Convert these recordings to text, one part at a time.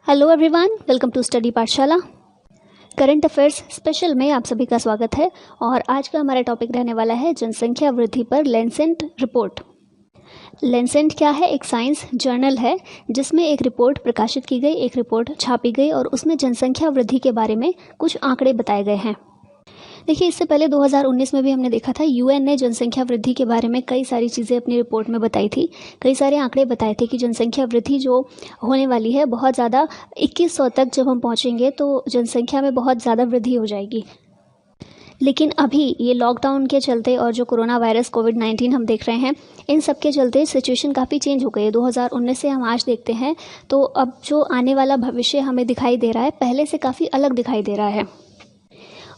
Hello everyone, welcome to study Pathshala. Current affairs special में आप सभी का स्वागत है। और आज का हमारा टॉपिक रहने वाला है जनसंख्या वृद्धि पर लैंसेट रिपोर्ट। लैंसेट क्या है? एक साइंस जर्नल है जिसमें एक रिपोर्ट प्रकाशित की गई, एक रिपोर्ट छापी गई और उसमें जनसंख्या वृद्धि के बारे में कुछ आंकड़े बताए गए हैं। देखिए, इससे पहले 2019 में भी हमने देखा था यूएन ने जनसंख्या वृद्धि के बारे में कई सारी चीज़ें अपनी रिपोर्ट में बताई थी। कई सारे आंकड़े बताए थे कि जनसंख्या वृद्धि जो होने वाली है बहुत ज़्यादा, 2100 तक जब हम पहुंचेंगे तो जनसंख्या में बहुत ज़्यादा वृद्धि हो जाएगी। लेकिन अभी ये लॉकडाउन के चलते और जो कोरोना वायरस कोविड-19 हम देख रहे हैं, इन सब के चलते सिचुएशन काफ़ी चेंज हो गई है। 2019 से हम आज देखते हैं तो अब जो आने वाला भविष्य हमें दिखाई दे रहा है पहले से काफ़ी अलग दिखाई दे रहा है।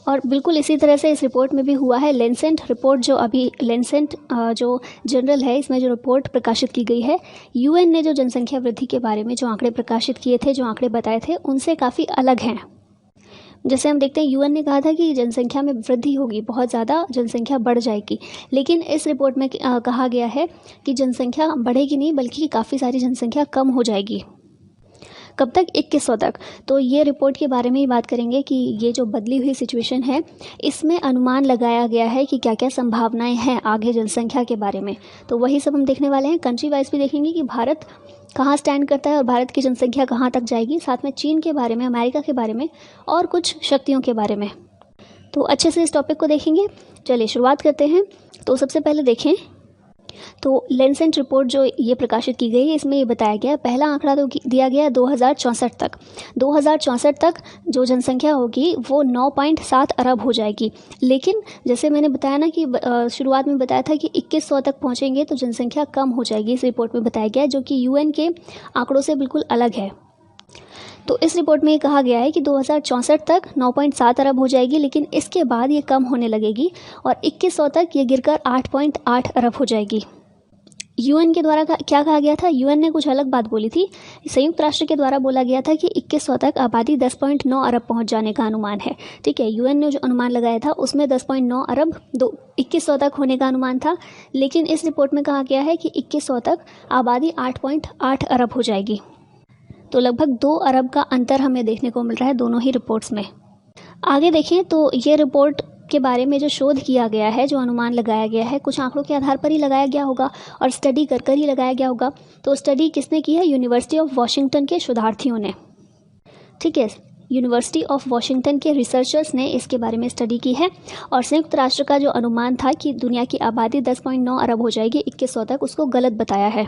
और बिल्कुल इसी तरह से इस रिपोर्ट में भी हुआ है। लैंसेट रिपोर्ट जो अभी लैंसेट जो जर्नल है, इसमें जो रिपोर्ट प्रकाशित की गई है, यूएन ने जो जनसंख्या वृद्धि के बारे में जो आंकड़े प्रकाशित किए थे, जो आंकड़े बताए थे, उनसे काफ़ी अलग हैं। जैसे हम देखते हैं यूएन ने कहा था कि जनसंख्या में वृद्धि होगी, बहुत ज़्यादा जनसंख्या बढ़ जाएगी, लेकिन इस रिपोर्ट में कहा गया है कि जनसंख्या बढ़ेगी नहीं बल्कि काफ़ी सारी जनसंख्या कम हो जाएगी। कब तक? 2100 तक। तो ये रिपोर्ट के बारे में ही बात करेंगे कि ये जो बदली हुई सिचुएशन है, इसमें अनुमान लगाया गया है कि क्या क्या संभावनाएं हैं आगे जनसंख्या के बारे में। तो वही सब हम देखने वाले हैं। कंट्री वाइज भी देखेंगे कि भारत कहाँ स्टैंड करता है और भारत की जनसंख्या कहाँ तक जाएगी, साथ में चीन के बारे में, अमेरिका के बारे में और कुछ शक्तियों के बारे में। तो अच्छे से इस टॉपिक को देखेंगे। चलिए शुरुआत करते हैं। तो सबसे पहले देखें तो लैंसेट रिपोर्ट जो ये प्रकाशित की गई है, इसमें ये बताया गया है, पहला आंकड़ा तो दिया गया है 2064 तक। 2064 तक जो जनसंख्या होगी वो 9.7 अरब हो जाएगी। लेकिन जैसे मैंने बताया ना कि शुरुआत में बताया था कि 2100 तक पहुंचेंगे तो जनसंख्या कम हो जाएगी। इस रिपोर्ट में बताया गया है, जो कि यूएन के आंकड़ों से बिल्कुल अलग है। तो इस रिपोर्ट में ये कहा गया है कि 2064 तक 9.7 अरब हो जाएगी, लेकिन इसके बाद ये कम होने लगेगी और 2100 तक ये गिरकर 8.8 अरब हो जाएगी। यूएन के द्वारा क्या कहा गया था? यूएन ने कुछ अलग बात बोली थी। संयुक्त राष्ट्र के द्वारा बोला गया था कि 2100 तक आबादी 10.9 अरब पहुंच जाने का अनुमान है। ठीक है, यूएन ने जो अनुमान लगाया था उसमें 10.9 अरब 2100 तक होने का अनुमान था, लेकिन इस रिपोर्ट में कहा गया है कि 2100 तक आबादी 8.8 अरब हो जाएगी। तो लगभग 2 अरब का अंतर हमें देखने को मिल रहा है दोनों ही रिपोर्ट्स में। आगे देखें तो ये रिपोर्ट के बारे में जो शोध किया गया है, जो अनुमान लगाया गया है, कुछ आंकड़ों के आधार पर ही लगाया गया होगा और स्टडी कर कर ही लगाया गया होगा। तो स्टडी किसने की है? यूनिवर्सिटी ऑफ वॉशिंगटन के शोधार्थियों ने। ठीक है, यूनिवर्सिटी ऑफ वॉशिंगटन के रिसर्चर्स ने इसके बारे में स्टडी की है। और संयुक्त राष्ट्र का जो अनुमान था कि दुनिया की आबादी 10.9 अरब हो जाएगी 2100 तक, उसको गलत बताया है।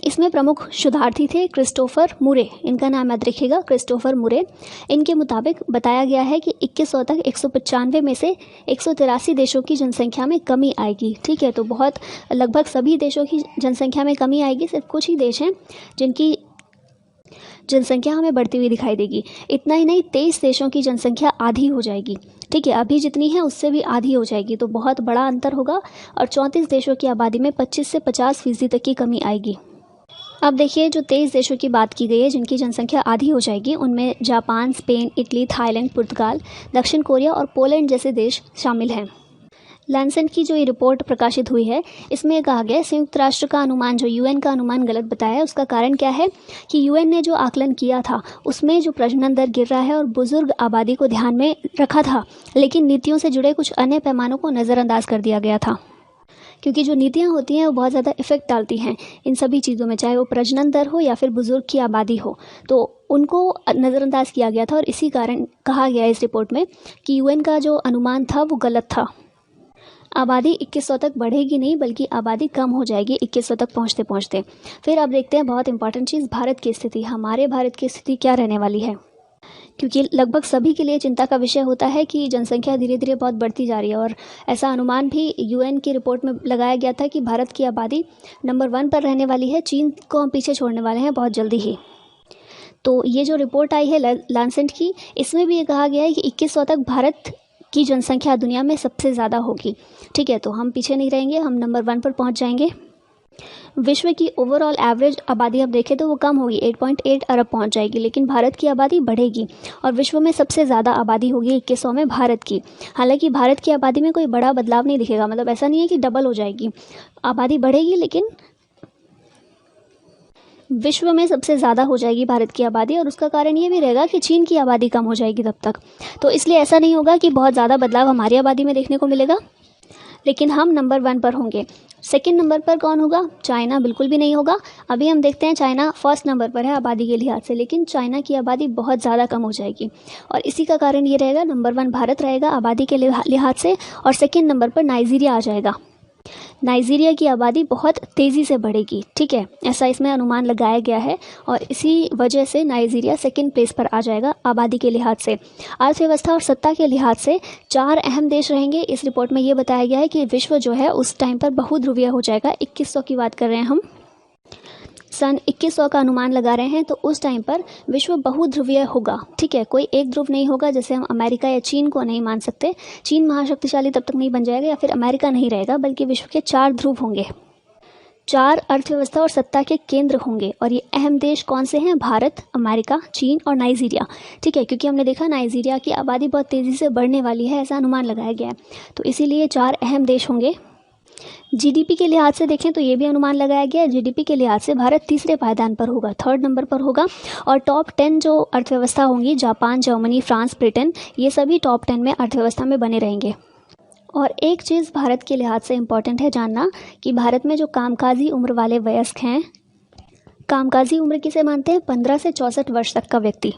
इसमें प्रमुख शोधार्थी थे क्रिस्टोफर मुरे, इनका नाम याद रखिएगा, क्रिस्टोफर मुरे। इनके मुताबिक बताया गया है कि 2100 तक 195 में से 183 देशों की जनसंख्या में कमी आएगी। ठीक है, तो बहुत लगभग सभी देशों की जनसंख्या में कमी आएगी। सिर्फ कुछ ही देश हैं जिनकी जनसंख्या हमें बढ़ती हुई दिखाई देगी। इतना ही नहीं, 23 देशों की जनसंख्या आधी हो जाएगी। ठीक है, अभी जितनी है उससे भी आधी हो जाएगी, तो बहुत बड़ा अंतर होगा। और 34 देशों की आबादी में 25 से 50% तक की कमी आएगी। अब देखिए, जो 23 देशों की बात की गई है जिनकी जनसंख्या आधी हो जाएगी, उनमें जापान, स्पेन, इटली, थाईलैंड, पुर्तगाल, दक्षिण कोरिया और पोलैंड जैसे देश शामिल हैं। लैंसेट की जो ये रिपोर्ट प्रकाशित हुई है, इसमें कहा गया है संयुक्त राष्ट्र का अनुमान, जो यूएन का अनुमान गलत बताया है। उसका कारण क्या है कि यूएन ने जो आकलन किया था उसमें जो प्रजनन दर गिर रहा है और बुजुर्ग आबादी को ध्यान में रखा था, लेकिन नीतियों से जुड़े कुछ अन्य पैमानों को नज़रअंदाज कर दिया गया था। क्योंकि जो नीतियाँ होती हैं वो बहुत ज़्यादा इफेक्ट डालती हैं इन सभी चीज़ों में, चाहे वो प्रजनन दर हो या फिर बुजुर्ग की आबादी हो, तो उनको नज़रअंदाज किया गया था। और इसी कारण कहा गया है इस रिपोर्ट में कि यूएन का जो अनुमान था वो गलत था। आबादी 2100 तक बढ़ेगी नहीं बल्कि आबादी कम हो जाएगी 2100 तक पहुँचते पहुँचते। फिर अब देखते हैं बहुत इंपॉर्टेंट चीज़, भारत की स्थिति। हमारे भारत की स्थिति क्या रहने वाली है? क्योंकि लगभग सभी के लिए चिंता का विषय होता है कि जनसंख्या धीरे धीरे बहुत बढ़ती जा रही है। और ऐसा अनुमान भी यूएन की रिपोर्ट में लगाया गया था कि भारत की आबादी नंबर 1 पर रहने वाली है। चीन को हम पीछे छोड़ने वाले हैं बहुत जल्दी ही। तो ये जो रिपोर्ट आई है लैंसेट की, इसमें भी ये कहा गया है कि 2100 तक भारत की जनसंख्या दुनिया में सबसे ज़्यादा होगी। ठीक है, तो हम पीछे नहीं रहेंगे, हम नंबर 1 पर पहुँच जाएंगे। विश्व की ओवरऑल एवरेज आबादी अब देखें तो वो कम होगी, 8.8 अरब पहुंच जाएगी, लेकिन भारत की आबादी बढ़ेगी और विश्व में सबसे ज़्यादा आबादी होगी 2100 में भारत की। हालांकि भारत की आबादी में कोई बड़ा बदलाव नहीं दिखेगा, मतलब ऐसा नहीं है कि डबल हो जाएगी, आबादी बढ़ेगी लेकिन विश्व में सबसे ज़्यादा हो जाएगी भारत की आबादी, और उसका कारण ये भी रहेगा कि चीन की आबादी कम हो जाएगी तब तक। तो इसलिए ऐसा नहीं होगा कि बहुत ज़्यादा बदलाव हमारी आबादी में देखने को मिलेगा, लेकिन हम नंबर 1 पर होंगे। सेकंड नंबर पर कौन होगा? चाइना बिल्कुल भी नहीं होगा। अभी हम देखते हैं चाइना फर्स्ट नंबर पर है आबादी के लिहाज से, लेकिन चाइना की आबादी बहुत ज़्यादा कम हो जाएगी, और इसी का कारण ये रहेगा नंबर 1 भारत रहेगा आबादी के लिहाज से, और सेकंड नंबर पर नाइजीरिया आ जाएगा। नाइजीरिया की आबादी बहुत तेज़ी से बढ़ेगी, ठीक है, ऐसा इसमें अनुमान लगाया गया है, और इसी वजह से नाइजीरिया सेकंड प्लेस पर आ जाएगा आबादी के लिहाज से। अर्थव्यवस्था और सत्ता के लिहाज से 4 अहम देश रहेंगे। इस रिपोर्ट में ये बताया गया है कि विश्व जो है उस टाइम पर बहुध्रुवीय हो जाएगा। 2100 की बात कर रहे हैं हम, सन 2100 का अनुमान लगा रहे हैं, तो उस टाइम पर विश्व बहुध्रुवीय होगा, ठीक है, कोई एक ध्रुव नहीं होगा। जैसे हम अमेरिका या चीन को नहीं मान सकते, चीन महाशक्तिशाली तब तक नहीं बन जाएगा, या फिर अमेरिका नहीं रहेगा, बल्कि विश्व के 4 ध्रुव होंगे, 4 अर्थव्यवस्था और सत्ता के केंद्र होंगे। और ये अहम देश कौन से हैं? भारत, अमेरिका, चीन और नाइजीरिया, ठीक है, क्योंकि हमने देखा नाइजीरिया की आबादी बहुत तेज़ी से बढ़ने वाली है, ऐसा अनुमान लगाया गया है, तो इसीलिए 4 अहम देश होंगे। जीडीपी के लिहाज से देखें तो ये भी अनुमान लगाया गया है। जीडीपी के लिहाज से भारत तीसरे पायदान पर होगा, 3rd नंबर पर होगा, और टॉप 10 जो अर्थव्यवस्था होंगी, जापान, जर्मनी, फ्रांस, ब्रिटेन, ये सभी टॉप 10 में अर्थव्यवस्था में बने रहेंगे। और एक चीज़ भारत के लिहाज से इम्पॉर्टेंट है जानना कि भारत में जो कामकाजी उम्र वाले वयस्क हैं, कामकाजी उम्र किसे मानते हैं? 15 से 64 वर्ष तक का व्यक्ति,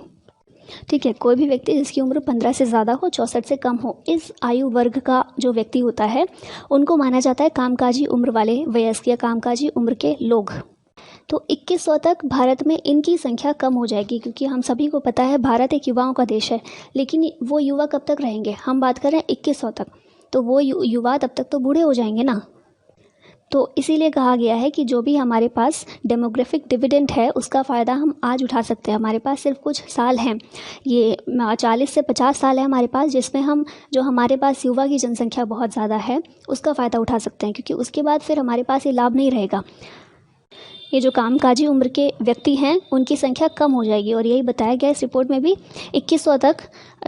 ठीक है, कोई भी व्यक्ति जिसकी उम्र 15 से ज़्यादा हो, 64 से कम हो, इस आयु वर्ग का जो व्यक्ति होता है उनको माना जाता है कामकाजी उम्र वाले वयस्क या कामकाजी उम्र के लोग। तो 2100 तक भारत में इनकी संख्या कम हो जाएगी, क्योंकि हम सभी को पता है भारत एक युवाओं का देश है, लेकिन वो युवा कब तक रहेंगे? हम बात कर रहे हैं 2100 तक, तो वो युवा तब तक तो बूढ़े हो जाएंगे ना। तो इसीलिए कहा गया है कि जो भी हमारे पास डेमोग्राफिक डिविडेंड है उसका फ़ायदा हम आज उठा सकते हैं। हमारे पास सिर्फ कुछ साल हैं, ये 40 से 50 साल है हमारे पास, जिसमें हम जो हमारे पास युवा की जनसंख्या बहुत ज़्यादा है उसका फ़ायदा उठा सकते हैं, क्योंकि उसके बाद फिर हमारे पास ये लाभ नहीं रहेगा। ये जो कामकाजी उम्र के व्यक्ति हैं उनकी संख्या कम हो जाएगी, और यही बताया गया इस रिपोर्ट में भी। 2100 तक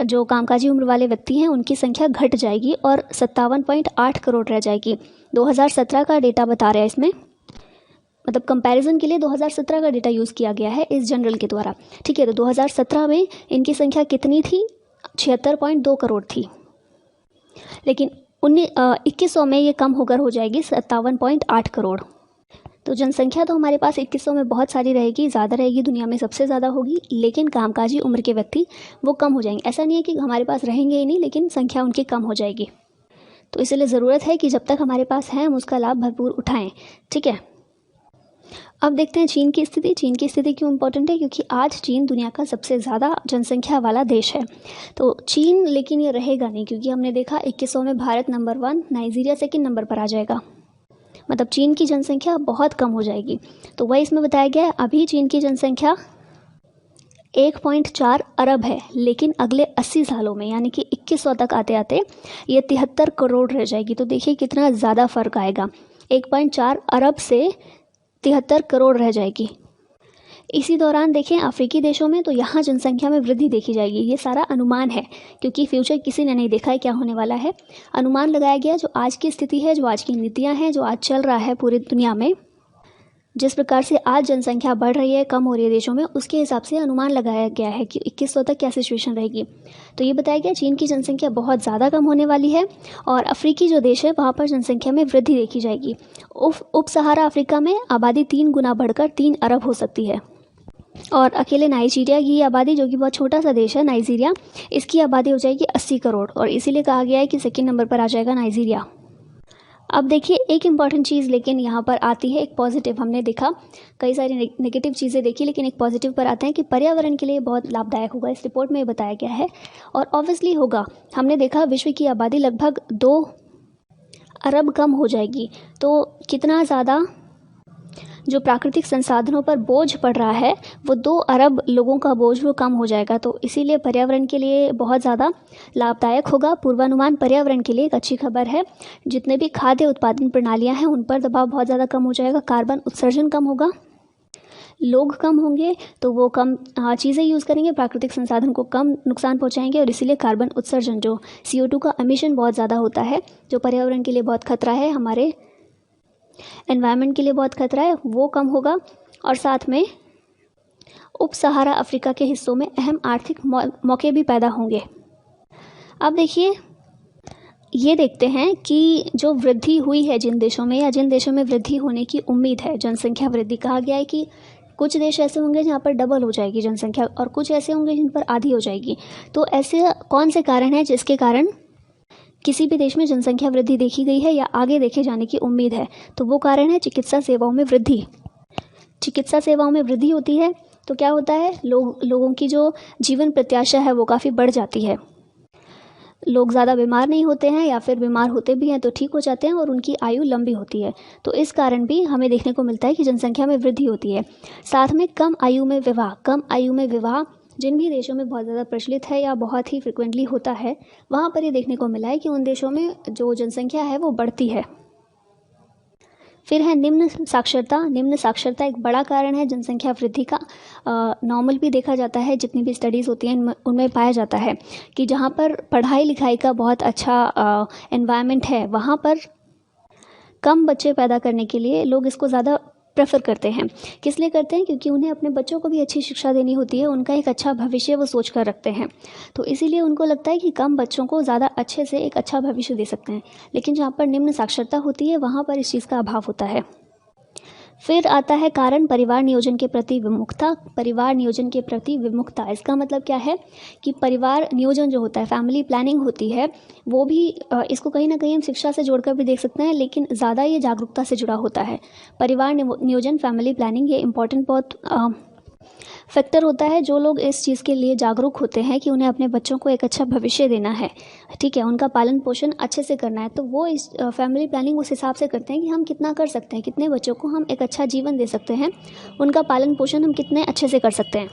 जो कामकाजी उम्र वाले व्यक्ति हैं उनकी संख्या घट जाएगी और 57.8 करोड़ रह जाएगी। 2017 का डेटा बता रहा है इसमें, मतलब कंपैरिजन के लिए 2017 का डेटा यूज़ किया गया है इस जनरल के द्वारा, ठीक है। तो 2017 में इनकी संख्या कितनी थी? 76.2 करोड़ थी, लेकिन 2100 में ये कम होकर हो जाएगी 57.8 करोड़। तो जनसंख्या तो हमारे पास 2100 में बहुत सारी रहेगी, ज़्यादा रहेगी, दुनिया में सबसे ज़्यादा होगी, लेकिन कामकाजी उम्र के व्यक्ति वो कम हो जाएंगे। ऐसा नहीं है कि हमारे पास रहेंगे ही नहीं, लेकिन संख्या उनकी कम हो जाएगी। तो इसलिए ज़रूरत है कि जब तक हमारे पास है हम उसका लाभ भरपूर उठाएं, ठीक है। अब देखते हैं चीन की स्थिति। चीन की स्थिति क्यों इम्पोर्टेंट है? क्योंकि आज चीन दुनिया का सबसे ज़्यादा जनसंख्या वाला देश है। तो चीन लेकिन ये रहेगा नहीं, क्योंकि हमने देखा 2100 में Bharat number 1, Nigeria second number पर आ जाएगा, मतलब चीन की जनसंख्या बहुत कम हो जाएगी। तो वही इसमें बताया गया है, अभी चीन की जनसंख्या 1.4 अरब है, लेकिन अगले 80 सालों में यानी कि 2100 तक आते आते ये 73 करोड़ रह जाएगी। तो देखिए कितना ज़्यादा फ़र्क आएगा, 1.4 अरब से 73 करोड़ रह जाएगी। इसी दौरान देखें अफ्रीकी देशों में, तो यहाँ जनसंख्या में वृद्धि देखी जाएगी। ये सारा अनुमान है, क्योंकि फ्यूचर किसी ने नहीं देखा है क्या होने वाला है। अनुमान लगाया गया जो आज की स्थिति है, जो आज की नीतियाँ हैं, जो आज चल रहा है पूरी दुनिया में, जिस प्रकार से आज जनसंख्या बढ़ रही है, कम हो रही है देशों में, उसके हिसाब से अनुमान लगाया गया है कि 2100 तक क्या सिचुएशन रहेगी। तो ये बताया गया चीन की जनसंख्या बहुत ज़्यादा कम होने वाली है, और अफ्रीकी जो देश है वहाँ पर जनसंख्या में वृद्धि देखी जाएगी। उप सहारा अफ्रीका में आबादी 3 गुना बढ़कर 3 अरब हो सकती है। और अकेले नाइजीरिया की आबादी, जो कि बहुत छोटा सा देश है नाइजीरिया, इसकी आबादी हो जाएगी 80 करोड़, और इसीलिए कहा गया है कि सेकंड नंबर पर आ जाएगा नाइजीरिया। अब देखिए एक इम्पॉर्टेंट चीज़ लेकिन यहाँ पर आती है, एक पॉजिटिव। हमने देखा कई सारी नेगेटिव चीज़ें देखी, लेकिन एक पॉजिटिव पर आते हैं कि पर्यावरण के लिए बहुत लाभदायक होगा। इस रिपोर्ट में ये बताया गया है, और ऑब्वियसली होगा। हमने देखा विश्व की आबादी लगभग 2 अरब कम हो जाएगी, तो कितना ज़्यादा जो प्राकृतिक संसाधनों पर बोझ पड़ रहा है, वो 2 अरब लोगों का बोझ वो कम हो जाएगा। तो इसीलिए पर्यावरण के लिए बहुत ज़्यादा लाभदायक होगा। पूर्वानुमान पर्यावरण के लिए एक अच्छी खबर है। जितने भी खाद्य उत्पादन प्रणालियां हैं उन पर दबाव बहुत ज़्यादा कम हो जाएगा, कार्बन उत्सर्जन कम होगा, लोग कम होंगे तो वो कम चीज़ें यूज़ करेंगे, प्राकृतिक संसाधन को कम नुकसान पहुंचाएंगे, और इसीलिए कार्बन उत्सर्जन जो CO2 का एमिशन बहुत ज़्यादा होता है, जो पर्यावरण के लिए बहुत खतरा है, हमारे एनवायरनमेंट के लिए बहुत खतरा है, वो कम होगा। और साथ में उप सहारा अफ्रीका के हिस्सों में अहम आर्थिक मौके भी पैदा होंगे। अब देखिए, ये देखते हैं कि जो वृद्धि हुई है जिन देशों में, या जिन देशों में वृद्धि होने की उम्मीद है, जनसंख्या वृद्धि, कहा गया है कि कुछ देश ऐसे होंगे जहाँ पर डबल हो जाएगी जनसंख्या और कुछ ऐसे होंगे जिन पर आधी हो जाएगी। तो ऐसे कौन से कारण हैं जिसके कारण किसी भी देश में जनसंख्या वृद्धि देखी गई है या आगे देखे जाने की उम्मीद है? तो वो कारण है चिकित्सा सेवाओं में वृद्धि। चिकित्सा सेवाओं में वृद्धि होती है तो क्या होता है, लोगों की जो जीवन प्रत्याशा है वो काफ़ी बढ़ जाती है। लोग ज़्यादा बीमार नहीं होते हैं, या फिर बीमार होते भी हैं तो ठीक हो जाते हैं और उनकी आयु लंबी होती है। तो इस कारण भी हमें देखने को मिलता है कि जनसंख्या में वृद्धि होती है। साथ में कम आयु में विवाह जिन भी देशों में बहुत ज़्यादा प्रचलित है या बहुत ही फ्रिक्वेंटली होता है, वहाँ पर ये देखने को मिला है कि उन देशों में जो जनसंख्या है वो बढ़ती है। फिर है निम्न साक्षरता एक बड़ा कारण है जनसंख्या वृद्धि का। नॉर्मल भी देखा जाता है, जितनी भी स्टडीज़ होती हैं उनमें पाया जाता है कि जहाँ पर पढ़ाई लिखाई का बहुत अच्छा एनवायरनमेंट है, वहाँ पर कम बच्चे पैदा करने के लिए लोग इसको ज़्यादा प्रेफर करते हैं। किस लिए करते हैं? क्योंकि उन्हें अपने बच्चों को भी अच्छी शिक्षा देनी होती है, उनका एक अच्छा भविष्य वो सोच कर रखते हैं। तो इसीलिए उनको लगता है कि कम बच्चों को ज़्यादा अच्छे से एक अच्छा भविष्य दे सकते हैं। लेकिन जहाँ पर निम्न साक्षरता होती है वहाँ पर इस चीज़ का अभाव होता है। फिर आता है कारण परिवार नियोजन के प्रति विमुखता। इसका मतलब क्या है कि परिवार नियोजन जो होता है, फैमिली प्लानिंग होती है, वो भी इसको कहीं ना कहीं हम शिक्षा से जोड़कर भी देख सकते हैं, लेकिन ज़्यादा ये जागरूकता से जुड़ा होता है। परिवार नियोजन, फैमिली प्लानिंग, ये इंपॉर्टेंट बहुत फैक्टर होता है। जो लोग इस चीज़ के लिए जागरूक होते हैं कि उन्हें अपने बच्चों को एक अच्छा भविष्य देना है, ठीक है, उनका पालन पोषण अच्छे से करना है, तो वो इस फैमिली प्लानिंग उस हिसाब से करते हैं कि हम कितना कर सकते हैं, कितने बच्चों को हम एक अच्छा जीवन दे सकते हैं, उनका पालन पोषण हम कितने अच्छे से कर सकते हैं।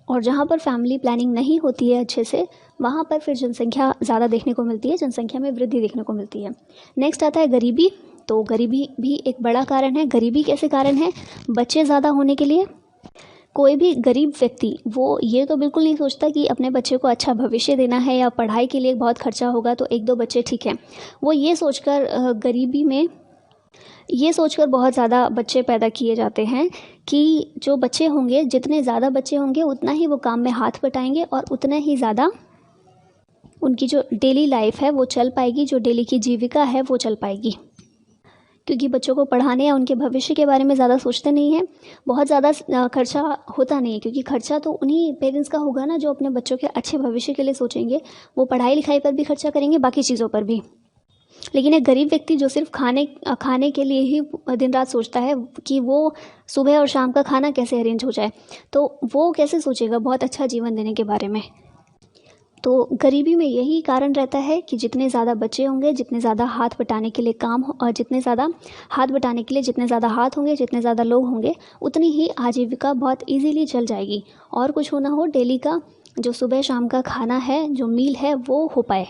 और जहाँ पर फैमिली प्लानिंग नहीं होती है अच्छे से, वहाँ पर फिर जनसंख्या ज़्यादा देखने को मिलती है, जनसंख्या में वृद्धि देखने को मिलती है। नेक्स्ट आता है गरीबी। तो गरीबी भी एक बड़ा कारण है। गरीबी कैसे कारण है? बच्चे ज़्यादा होने के लिए कोई भी गरीब व्यक्ति वो ये तो बिल्कुल नहीं सोचता कि अपने बच्चे को अच्छा भविष्य देना है या पढ़ाई के लिए बहुत खर्चा होगा तो एक दो बच्चे ठीक है। वो ये सोचकर गरीबी में ये सोचकर बहुत ज़्यादा बच्चे पैदा किए जाते हैं कि जो बच्चे होंगे, जितने ज़्यादा बच्चे होंगे उतना ही वो काम में हाथ बटाएंगे और उतना ही ज़्यादा उनकी जो डेली लाइफ है वो चल पाएगी, जो डेली की जीविका है वो चल पाएगी। क्योंकि बच्चों को पढ़ाने या उनके भविष्य के बारे में ज़्यादा सोचते नहीं हैं, बहुत ज़्यादा खर्चा होता नहीं है, क्योंकि खर्चा तो उन्हीं पेरेंट्स का होगा ना जो अपने बच्चों के अच्छे भविष्य के लिए सोचेंगे। वो पढ़ाई लिखाई पर भी खर्चा करेंगे, बाकी चीज़ों पर भी। लेकिन एक गरीब व्यक्ति जो सिर्फ खाने के लिए ही दिन रात सोचता है कि वो सुबह और शाम का खाना कैसे अरेंज हो जाए, तो वो कैसे सोचेगा बहुत अच्छा जीवन देने के बारे में। तो गरीबी में यही कारण रहता है कि जितने ज़्यादा बच्चे होंगे, जितने ज़्यादा हाथ बटाने के लिए जितने ज़्यादा हाथ होंगे, जितने ज़्यादा लोग होंगे, उतनी ही आजीविका बहुत इजीली चल जाएगी और कुछ हो ना हो, डेली का जो सुबह शाम का खाना है, जो मील है, वो हो पाए।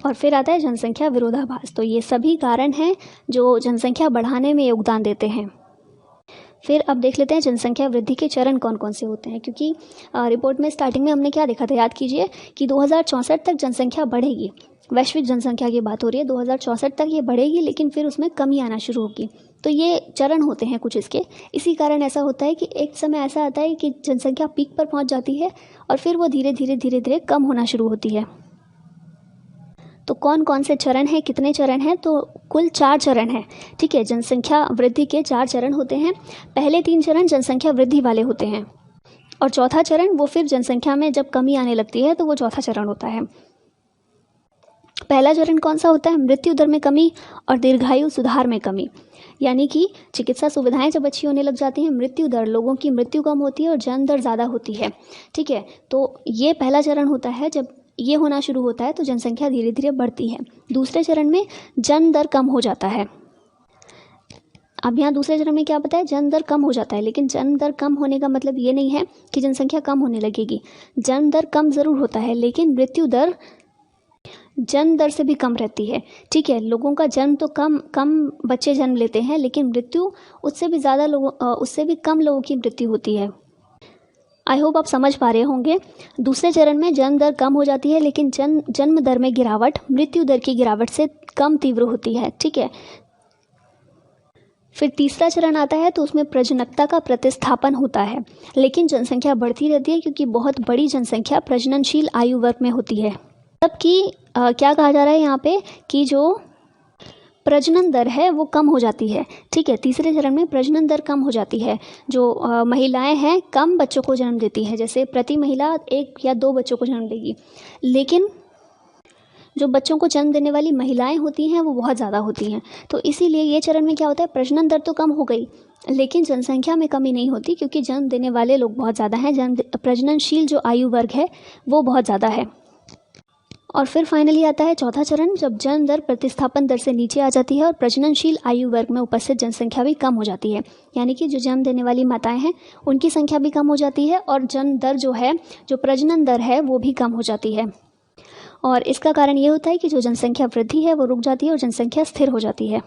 और फिर आता है जनसंख्या विरोधाभास। तो ये सभी कारण हैं जो जनसंख्या बढ़ाने में योगदान देते हैं। फिर अब देख लेते हैं जनसंख्या वृद्धि के चरण कौन कौन से होते हैं, क्योंकि रिपोर्ट में स्टार्टिंग में हमने क्या देखा था, याद कीजिए कि 2064 तक जनसंख्या बढ़ेगी। वैश्विक जनसंख्या की बात हो रही है, 2064 तक ये बढ़ेगी, लेकिन फिर उसमें कमी आना शुरू होगी। तो ये चरण होते हैं कुछ इसके। इसी कारण ऐसा होता है कि एक समय ऐसा आता है कि जनसंख्या पीक पर पहुँच जाती है और फिर वो धीरे धीरे कम होना शुरू होती है। तो कौन कौन से चरण हैं, कितने चरण हैं? तो कुल 4 चरण हैं, ठीक है। जनसंख्या वृद्धि के 4 चरण होते हैं। पहले 3 चरण जनसंख्या वृद्धि वाले होते हैं और चौथा चरण वो फिर जनसंख्या में जब कमी आने लगती है तो वो चौथा चरण होता है। पहला चरण कौन सा होता है? मृत्यु दर में कमी और दीर्घायु सुधार में कमी। यानी कि चिकित्सा सुविधाएं जब अच्छी होने लग जाती हैं, मृत्यु दर, लोगों की मृत्यु कम होती है और जन्म दर ज़्यादा होती है, ठीक है। तो ये पहला चरण होता है। जब ये होना शुरू होता है तो जनसंख्या धीरे धीरे बढ़ती है। दूसरे चरण में जन्म दर कम हो जाता है। अब यहाँ दूसरे चरण में क्या बताया? जन्म दर कम हो जाता है, लेकिन जन्म दर कम होने का मतलब ये नहीं है कि जनसंख्या कम होने लगेगी। जन्म दर कम ज़रूर होता है, लेकिन मृत्यु दर जन्म दर से भी कम रहती है, ठीक है। लोगों का जन्म तो कम बच्चे जन्म लेते हैं, लेकिन मृत्यु उससे भी कम लोगों की मृत्यु होती है। आई होप आप समझ पा रहे होंगे। दूसरे चरण में जन्म दर कम हो जाती है, लेकिन जन्म दर में गिरावट मृत्यु दर की गिरावट से कम तीव्र होती है, ठीक है। फिर तीसरा चरण आता है तो उसमें प्रजनकता का प्रतिस्थापन होता है, लेकिन जनसंख्या बढ़ती रहती है क्योंकि बहुत बड़ी जनसंख्या प्रजननशील आयु वर्ग में होती है। जबकि क्या कहा जा रहा है यहाँ पे कि जो प्रजनन दर है वो कम हो जाती है। ठीक है, तीसरे चरण में प्रजनन दर कम हो जाती है। जो महिलाएं हैं कम बच्चों को जन्म देती हैं, जैसे प्रति महिला 1 या 2 बच्चों को जन्म देगी, लेकिन जो बच्चों को जन्म देने वाली महिलाएं होती हैं वो बहुत ज़्यादा होती हैं। तो इसीलिए ये चरण में क्या होता है, प्रजनन दर तो कम हो गई लेकिन जनसंख्या में कमी नहीं होती क्योंकि जन्म देने वाले लोग बहुत ज़्यादा हैं, प्रजननशील जो आयु वर्ग है वो बहुत ज़्यादा है। और फिर फाइनली आता है चौथा चरण, जब जन्म दर प्रतिस्थापन दर से नीचे आ जाती है और प्रजननशील आयु वर्ग में उपस्थित जनसंख्या भी कम हो जाती है। यानी कि जो जन्म देने वाली माताएं हैं उनकी संख्या भी कम हो जाती है और जन्म दर जो है, जो प्रजनन दर है वो भी कम हो जाती है। और इसका कारण ये होता है कि जो जनसंख्या वृद्धि है वो रुक जाती है और जनसंख्या स्थिर हो जाती है।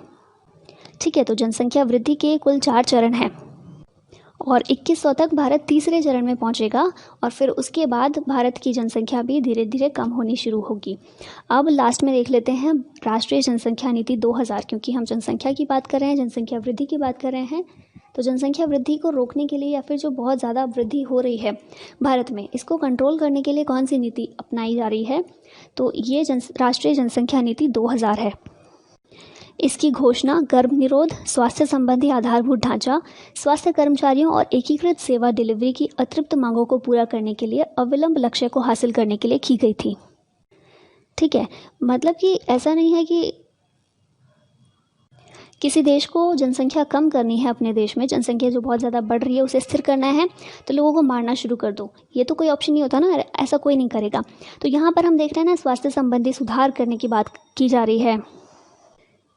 ठीक है, तो जनसंख्या वृद्धि के कुल 4 चरण हैं और 2100 तक भारत तीसरे चरण में पहुंचेगा और फिर उसके बाद भारत की जनसंख्या भी धीरे धीरे कम होनी शुरू होगी। अब लास्ट में देख लेते हैं राष्ट्रीय जनसंख्या नीति 2000, क्योंकि हम जनसंख्या की बात कर रहे हैं, जनसंख्या वृद्धि की बात कर रहे हैं। तो जनसंख्या वृद्धि को रोकने के लिए या फिर जो बहुत ज़्यादा वृद्धि हो रही है भारत में, इसको कंट्रोल करने के लिए कौन सी नीति अपनाई जा रही है, तो ये राष्ट्रीय जनसंख्या नीति 2000 है। इसकी घोषणा गर्भ निरोध, स्वास्थ्य संबंधी आधारभूत ढांचा, स्वास्थ्य कर्मचारियों और एकीकृत सेवा डिलीवरी की अतिरिक्त मांगों को पूरा करने के लिए अविलंब लक्ष्य को हासिल करने के लिए की गई थी। ठीक है, मतलब कि ऐसा नहीं है कि किसी देश को जनसंख्या कम करनी है, अपने देश में जनसंख्या जो बहुत ज़्यादा बढ़ रही है उसे स्थिर करना है तो लोगों को मारना शुरू कर दो, ये तो कोई ऑप्शन नहीं होता ना, ऐसा कोई नहीं करेगा। तो यहाँ पर हम देख रहे हैं ना, स्वास्थ्य संबंधी सुधार करने की बात की जा रही है।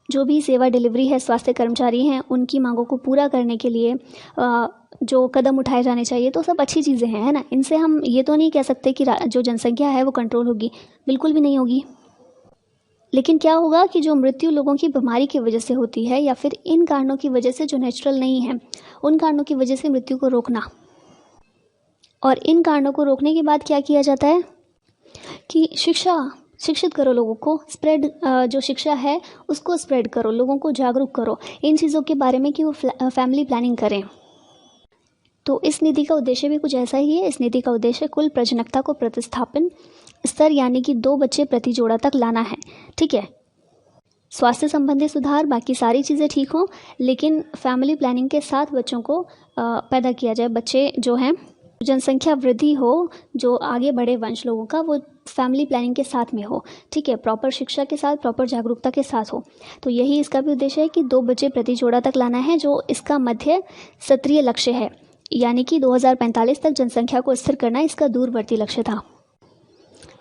जो भी सेवा डिलीवरी है, स्वास्थ्य कर्मचारी हैं, उनकी मांगों को पूरा करने के लिए जो कदम उठाए जाने चाहिए, तो सब अच्छी चीज़ें हैं, है ना। इनसे हम ये तो नहीं कह सकते कि जो जनसंख्या है वो कंट्रोल होगी, बिल्कुल भी नहीं होगी। लेकिन क्या होगा कि जो मृत्यु लोगों की बीमारी की वजह से होती है या फिर इन कारणों की वजह से जो नेचुरल नहीं है, उन कारणों की वजह से मृत्यु को रोकना। और इन कारणों को रोकने के बाद क्या किया जाता है कि शिक्षित करो लोगों को, स्प्रेड जो शिक्षा है उसको स्प्रेड करो, लोगों को जागरूक करो इन चीज़ों के बारे में कि वो फैमिली प्लानिंग करें। तो इस नीति का उद्देश्य भी कुछ ऐसा ही है। इस नीति का उद्देश्य कुल प्रजनकता को प्रतिस्थापन स्तर यानी कि 2 बच्चे प्रति जोड़ा तक लाना है। ठीक है, स्वास्थ्य संबंधी सुधार, बाकी सारी चीज़ें ठीक हों, लेकिन फैमिली प्लानिंग के साथ बच्चों को पैदा किया जाए। बच्चे जो हैं, जनसंख्या वृद्धि हो, जो आगे बढ़े वंश लोगों का, वो फैमिली प्लानिंग के साथ में हो। ठीक है, प्रॉपर शिक्षा के साथ, प्रॉपर जागरूकता के साथ हो। तो यही इसका भी उद्देश्य है कि 2 बच्चे प्रति जोड़ा तक लाना है, जो इसका मध्य सत्रीय लक्ष्य है, यानी कि 2045 तक जनसंख्या को स्थिर करना इसका दूरवर्ती लक्ष्य था।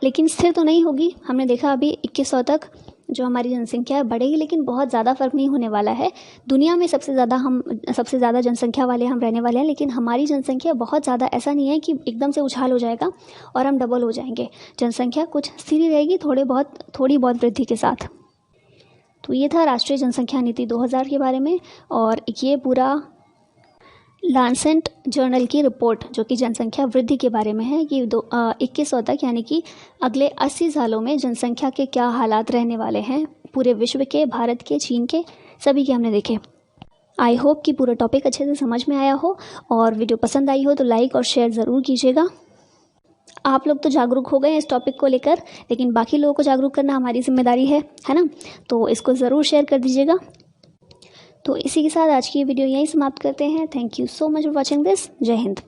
लेकिन स्थिर तो नहीं होगी, हमने देखा अभी 2100 तक जो हमारी जनसंख्या है बढ़ेगी, लेकिन बहुत ज़्यादा फर्क नहीं होने वाला है। दुनिया में सबसे ज़्यादा जनसंख्या वाले हम रहने वाले हैं, लेकिन हमारी जनसंख्या बहुत ज़्यादा, ऐसा नहीं है कि एकदम से उछाल हो जाएगा और हम डबल हो जाएंगे। जनसंख्या कुछ स्थिर ही रहेगी, थोड़ी बहुत वृद्धि के साथ। तो ये था राष्ट्रीय जनसंख्या नीति 2000 के बारे में, और ये पूरा लांसेट जर्नल की रिपोर्ट जो कि जनसंख्या वृद्धि के बारे में है कि 2100 तक यानी कि अगले 80 सालों में जनसंख्या के क्या हालात रहने वाले हैं, पूरे विश्व के, भारत के, चीन के, सभी के हमने देखे। आई होप कि पूरा टॉपिक अच्छे से समझ में आया हो, और वीडियो पसंद आई हो तो लाइक और शेयर ज़रूर कीजिएगा। आप लोग तो जागरूक हो गए इस टॉपिक को लेकर, लेकिन बाकी लोगों को जागरूक करना हमारी जिम्मेदारी है ना। तो इसको ज़रूर शेयर कर दीजिएगा। तो इसी के साथ आज की वीडियो यहीं समाप्त करते हैं। Thank you so much for watching this. जय हिंद।